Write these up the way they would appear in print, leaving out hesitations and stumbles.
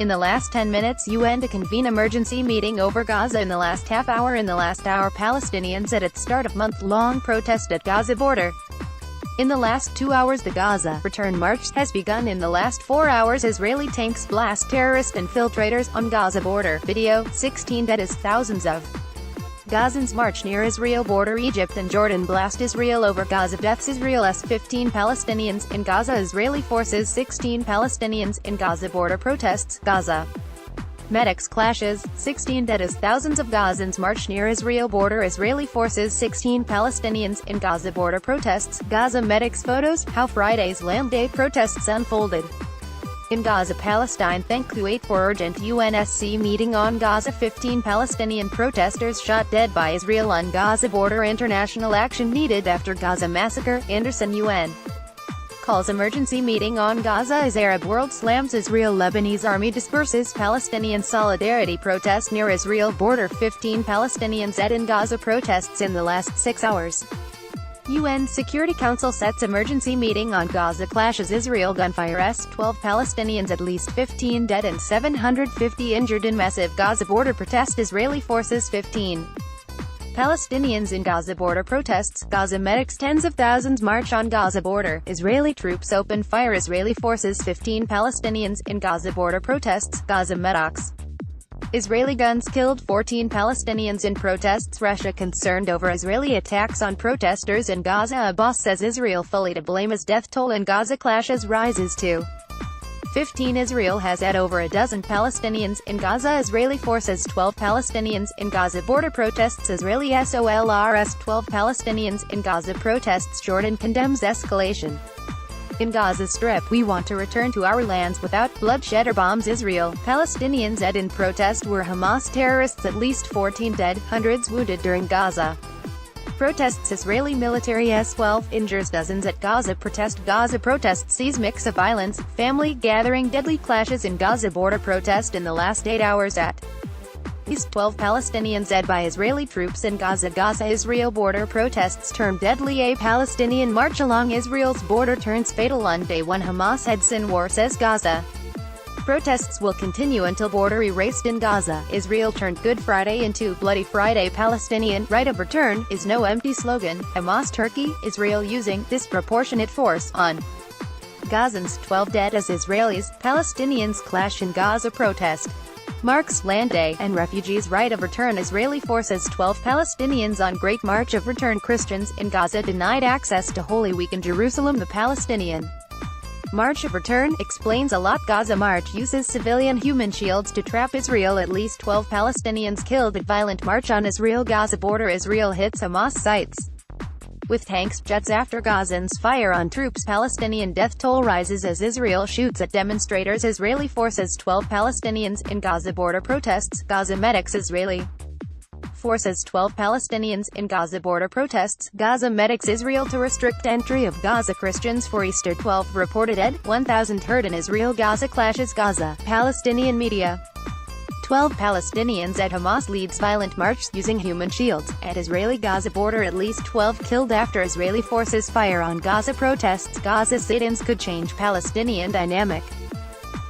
In the last 10 minutes, UN to convene emergency meeting over Gaza. In the last half hour, Palestinians at its start of month-long protest at Gaza border. In the last 2 hours, the Gaza Return March has begun. In the last 4 hours, Israeli tanks blast terrorist infiltrators on Gaza border. Video, 16 dead as thousands of Gazans march near Israel border. Egypt and Jordan blast Israel over Gaza. Deaths Israel's 15 Palestinians in Gaza. Israeli forces 16 Palestinians in Gaza border protests. Gaza medics clashes, 16 dead as thousands of Gazans march near Israel border. Israeli forces 16 Palestinians in Gaza border protests. Gaza medics photos, how Friday's Land Day protests unfolded. In Gaza, Palestine thank Kuwait for urgent UNSC meeting on Gaza. 15 Palestinian protesters shot dead by Israel on Gaza border. International action needed after Gaza massacre. Anderson. UN calls emergency meeting on Gaza as Arab world slams Israel. Lebanese army disperses Palestinian solidarity protest near Israel border. 15 Palestinians dead in Gaza protests in the last 6 hours. UN Security Council sets emergency meeting on Gaza. Clashes Israel gunfire. 12 Palestinians, at least 15 dead and 750 injured in massive Gaza border protest. Israeli forces 15 Palestinians in Gaza border protests. Gaza medics tens of thousands march on Gaza border. Israeli troops open fire. Israeli forces 15 Palestinians in Gaza border protests. Gaza medics. Israeli guns killed 14 Palestinians in protests. Russia concerned over Israeli attacks on protesters in Gaza. Abbas says Israel fully to blame as death toll in Gaza clashes rises to 15. Israel has had over a dozen Palestinians in Gaza. Israeli forces 12 Palestinians in Gaza border protests. Israeli SOLRS 12 Palestinians in Gaza protests. Jordan condemns escalation. In Gaza Strip, we want to return to our lands without bloodshed or bombs. Israel. Palestinians dead in protest were Hamas terrorists. At least 14 dead, hundreds wounded during Gaza protests. Israeli military S-12 injures dozens at Gaza protest. Gaza protests sees mix of violence, family gathering. Deadly clashes in Gaza border protest in the last 8 hours at least 12 Palestinians dead by Israeli troops in Gaza. Gaza-Israel border protests turn deadly. A Palestinian march along Israel's border turns fatal on day one. Hamas heads in war, says Gaza. Protests will continue until border erased in Gaza. Israel turned Good Friday into Bloody Friday. Palestinian right of return is no empty slogan. Hamas Turkey, Israel using disproportionate force on Gazans. 12 dead as Israelis, Palestinians clash in Gaza protest. Marks Land Day and refugees' right of return. Israeli forces 12 Palestinians on Great March of Return. Christians in Gaza denied access to Holy Week in Jerusalem. The Palestinian March of Return explains a lot. Gaza March uses civilian human shields to trap Israel. At least 12 Palestinians killed at violent march on Israel Gaza border. Israel hits Hamas sites with tanks, jets after Gazans fire on troops. Palestinian death toll rises as Israel shoots at demonstrators. Israeli forces 12 Palestinians in Gaza border protests. Gaza medics. Israeli forces 12 Palestinians in Gaza border protests. Gaza medics. Israel to restrict entry of Gaza Christians for Easter. 12 reported dead, 1,000 hurt in Israel Gaza clashes. Gaza Palestinian media. 12 Palestinians at Hamas leads violent march using human shields. At Israeli Gaza border, at least 12 killed after Israeli forces fire on Gaza protests. Gaza sit-ins could change Palestinian dynamic.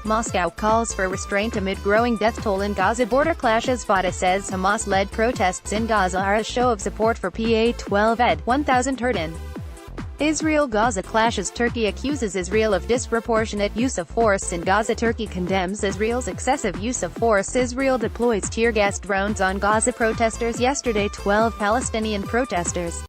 Moscow calls for restraint amid growing death toll in Gaza border clashes. Fata says Hamas-led protests in Gaza are a show of support for PA. 12 dead, 1,000 hurt in Israel Gaza clashes. Turkey accuses Israel of disproportionate use of force in Gaza. Turkey condemns Israel's excessive use of force. Israel deploys tear gas drones on Gaza protesters. Yesterday 12 Palestinian protesters